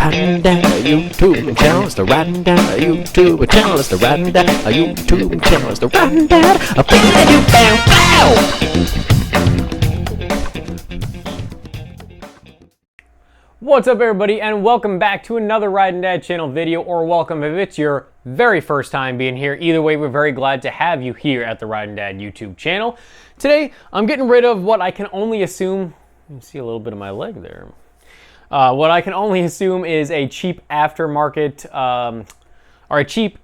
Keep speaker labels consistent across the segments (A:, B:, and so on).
A: riding down a YouTube channel. It's the riding down a YouTube channel. It's the riding down a YouTube channel. It's the riding down a
B: What's up, everybody, and welcome back to another Riding Dad channel video, or welcome if it's your very first time being here. Either way, we're very glad to have you here at the Riding Dad YouTube channel. Today, I'm getting rid of what I can only assume, you can see a little bit of my leg there. What I can only assume is a cheap aftermarket, or a cheap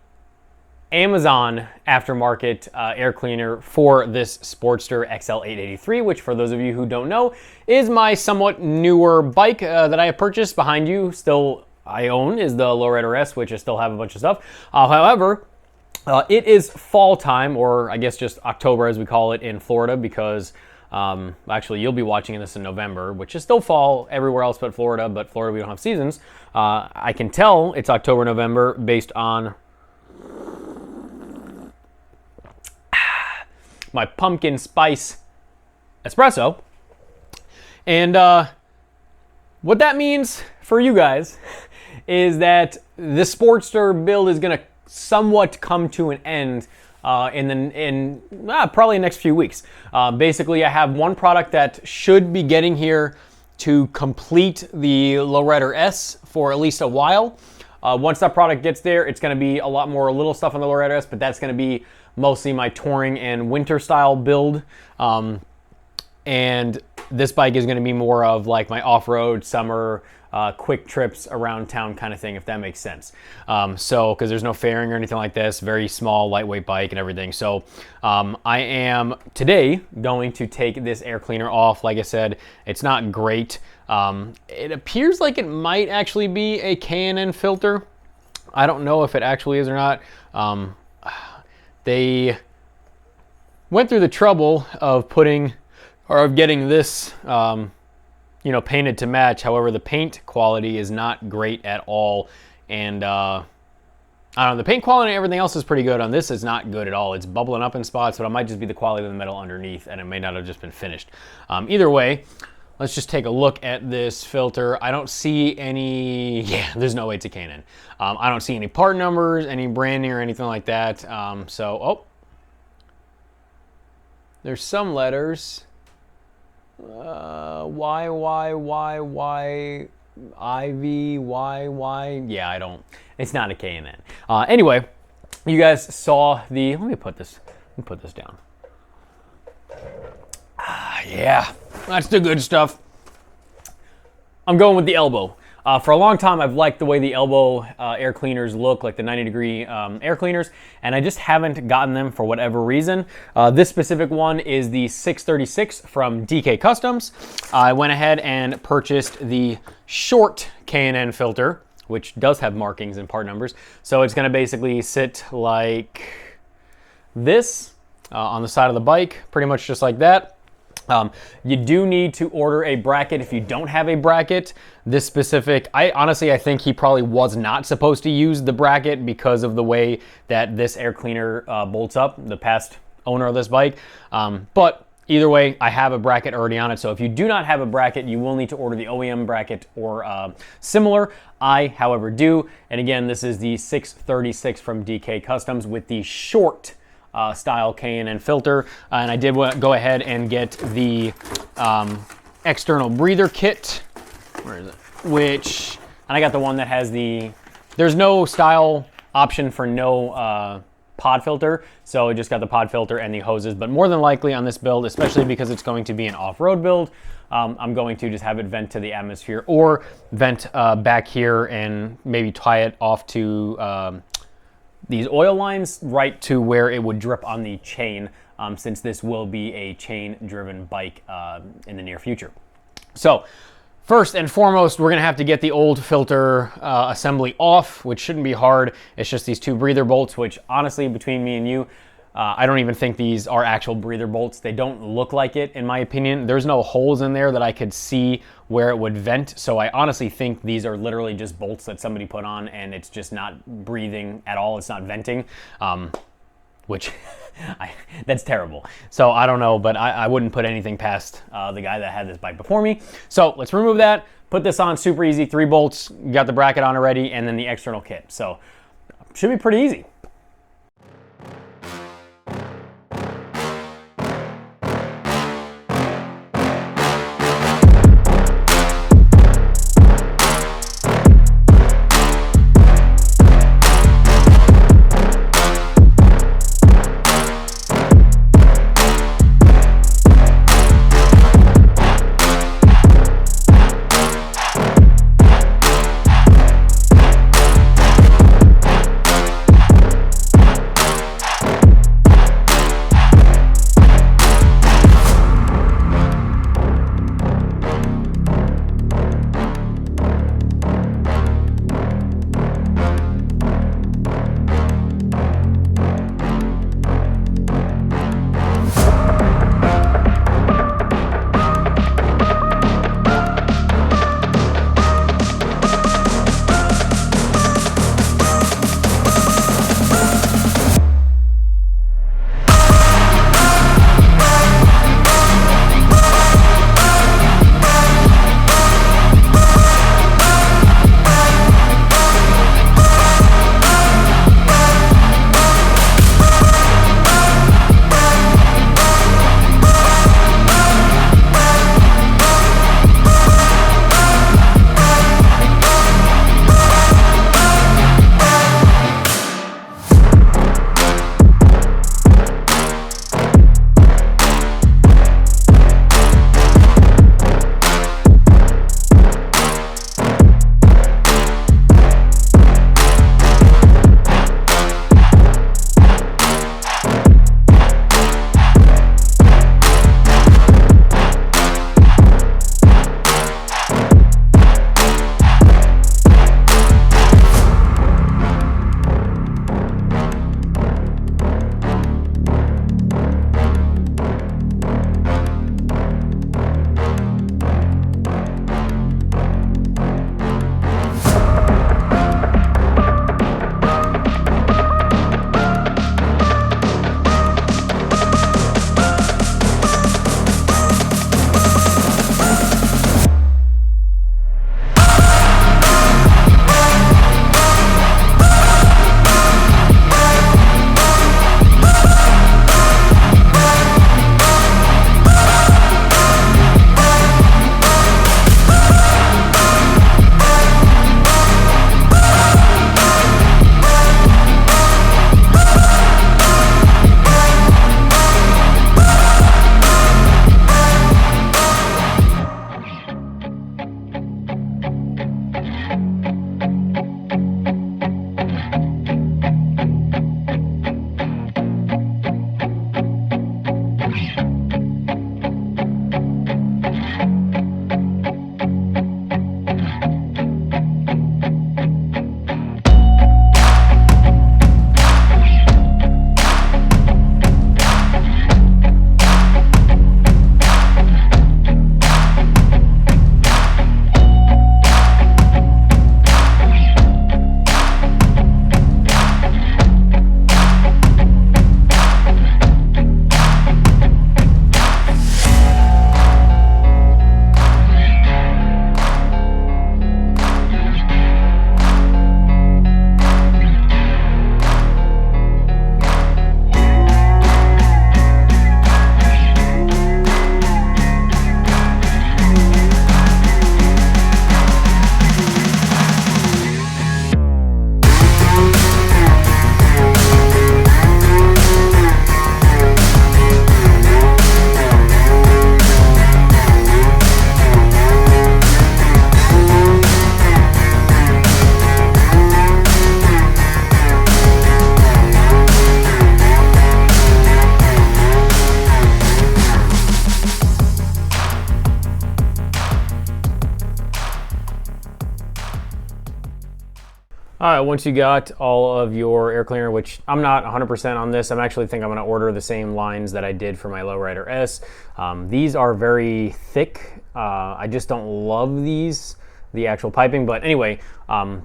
B: Amazon aftermarket air cleaner for this Sportster XL883, which, for those of you who don't know, is my somewhat newer bike that I have purchased. Behind you, still I own, is the Lowrider S, which I still have a bunch of stuff. However, it is fall time, or I guess just October as we call it in Florida, because actually you'll be watching this in November, which is still fall everywhere else but Florida we don't have seasons. I can tell it's October, November based on my pumpkin spice espresso. And what that means for you guys is that the Sportster build is going to somewhat come to an end in probably the next few weeks. Basically, I have one product that should be getting here to complete the Lowrider S for at least a while. Once that product gets there, it's going to be a lot more little stuff on the Lowrider S, but that's going to be mostly my touring and winter style build. And this bike is going to be more of like my off-road, summer, quick trips around town kind of thing, if that makes sense. So, because there's no fairing or anything like this, very small, lightweight bike and everything. So I am today going to take this air cleaner off. Like I said, it's not great. It appears like it might actually be a K&N filter. I don't know if it actually is or not. They went through the trouble of getting this, painted to match. However, the paint quality is not great at all. And I don't know, the paint quality and everything else is pretty good. On this, it's not good at all. It's bubbling up in spots, but it might just be the quality of the metal underneath, and it may not have just been finished. Either way, let's just take a look at this filter. I don't see any, there's no way it's a K&N. I don't see any part numbers, any branding or anything like that. There's some letters. Y, IV, YY. Yeah, it's not a K&N. Anyway, you guys saw the, let me put this down. Yeah, that's the good stuff. I'm going with the Elbow. For a long time, I've liked the way the Elbow air cleaners look, like the 90-degree air cleaners, and I just haven't gotten them for whatever reason. This specific one is the 636 from DK Customs. I went ahead and purchased the short K&N filter, which does have markings and part numbers. So it's going to basically sit like this on the side of the bike, pretty much just like that. You do need to order a bracket if you don't have a bracket. This specific, I think he probably was not supposed to use the bracket because of the way that this air cleaner bolts up, the past owner of this bike. But either way, I have a bracket already on it. So if you do not have a bracket, you will need to order the OEM bracket or similar. I, however, do. And again, this is the 636 from DK Customs with the short style K&N filter, and I did go ahead and get the external breather kit. Where is it? And I got the one that has there's no style option for no pod filter, so I just got the pod filter and the hoses. But more than likely on this build, especially because it's going to be an off-road build, I'm going to just have it vent to the atmosphere or vent back here and maybe tie it off to these oil lines right to where it would drip on the chain, since this will be a chain-driven bike in the near future. So first and foremost, we're gonna have to get the old filter assembly off, which shouldn't be hard. It's just these two breather bolts, which honestly, between me and you, I don't even think these are actual breather bolts. They don't look like it, in my opinion. There's no holes in there that I could see where it would vent. So I honestly think these are literally just bolts that somebody put on, and it's just not breathing at all. It's not venting, which that's terrible. So I don't know, but I wouldn't put anything past the guy that had this bike before me. So let's remove that, put this on super easy, 3 bolts, you got the bracket on already, and then the external kit. So should be pretty easy. All right, once you got all of your air cleaner, which I'm not 100% on this, I'm actually think I'm gonna order the same lines that I did for my Lowrider S. These are very thick. I just don't love these, the actual piping, but anyway,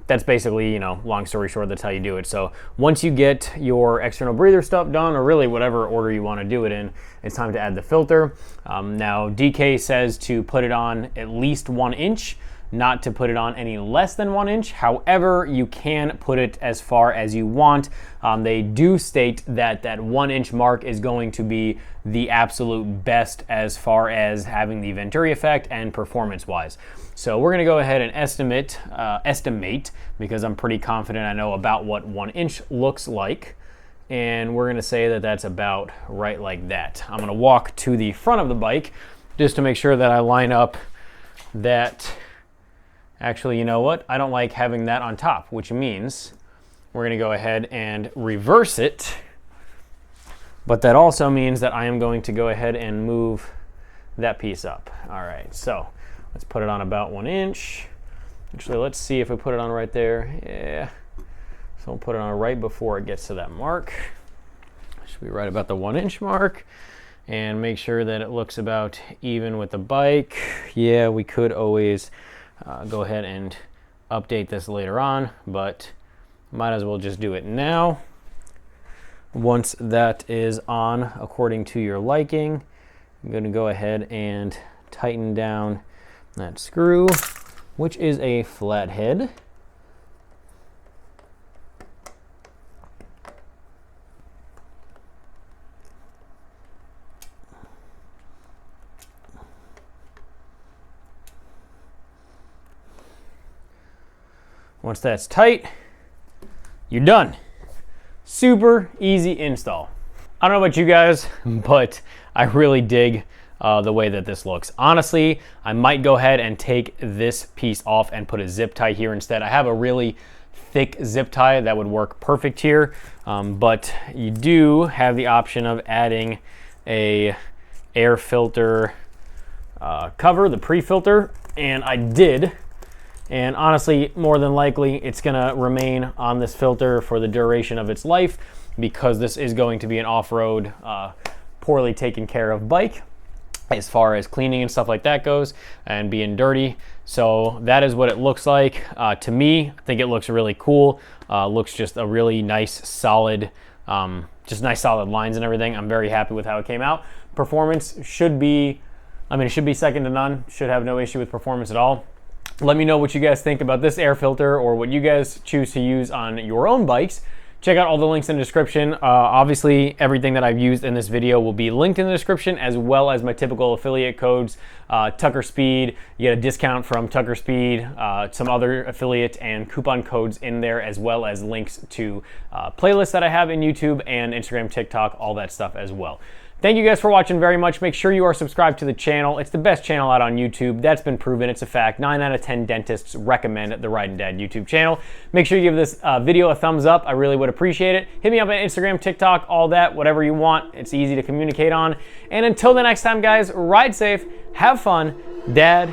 B: that's basically, you know, long story short, that's how you do it. So once you get your external breather stuff done, or really whatever order you wanna do it in, it's time to add the filter. Now, DK says to put it on at least 1 inch. not to put it on any less than 1 inch. However, you can put it as far as you want. They do state that that 1 inch mark is going to be the absolute best as far as having the Venturi effect and performance wise. So we're gonna go ahead and estimate, because I'm pretty confident I know about what 1 inch looks like. And we're gonna say that that's about right like that. I'm gonna walk to the front of the bike just to make sure that I line up that. Actually, you know what? I don't like having that on top, which means we're gonna go ahead and reverse it. But that also means that I am going to go ahead and move that piece up. All right, so let's put it on about 1 inch. Actually, let's see if we put it on right there. Yeah. So we'll put it on right before it gets to that mark. Should be right about the 1 inch mark. And make sure that it looks about even with the bike. Yeah, we could always go ahead and update this later on, but might as well just do it now. Once that is on according to your liking, I'm going to go ahead and tighten down that screw, which is a flathead. Once that's tight, you're done. Super easy install. I don't know about you guys, but I really dig the way that this looks. Honestly, I might go ahead and take this piece off and put a zip tie here instead. I have a really thick zip tie that would work perfect here, but you do have the option of adding a air filter cover, the pre-filter, and I did. And honestly, more than likely, it's gonna remain on this filter for the duration of its life because this is going to be an off-road, poorly taken care of bike as far as cleaning and stuff like that goes and being dirty. So that is what it looks like. To me, I think it looks really cool. Looks just a really nice, solid, just nice solid lines and everything. I'm very happy with how it came out. Performance should be, it should be second to none. Should have no issue with performance at all. Let me know what you guys think about this air filter or what you guys choose to use on your own bikes. Check out all the links in the description. Obviously, everything that I've used in this video will be linked in the description, as well as my typical affiliate codes. Tucker Speed, you get a discount from Tucker Speed, some other affiliate and coupon codes in there, as well as links to playlists that I have in YouTube and Instagram, TikTok, all that stuff as well. Thank you guys for watching very much. Make sure you are subscribed to the channel. It's the best channel out on YouTube. That's been proven. It's a fact. 9 out of 10 dentists recommend the Riding Dad YouTube channel. Make sure you give this video a thumbs up. I really would appreciate it. Hit me up on Instagram, TikTok, all that, whatever you want. It's easy to communicate on. And until the next time, guys, ride safe, have fun. Dad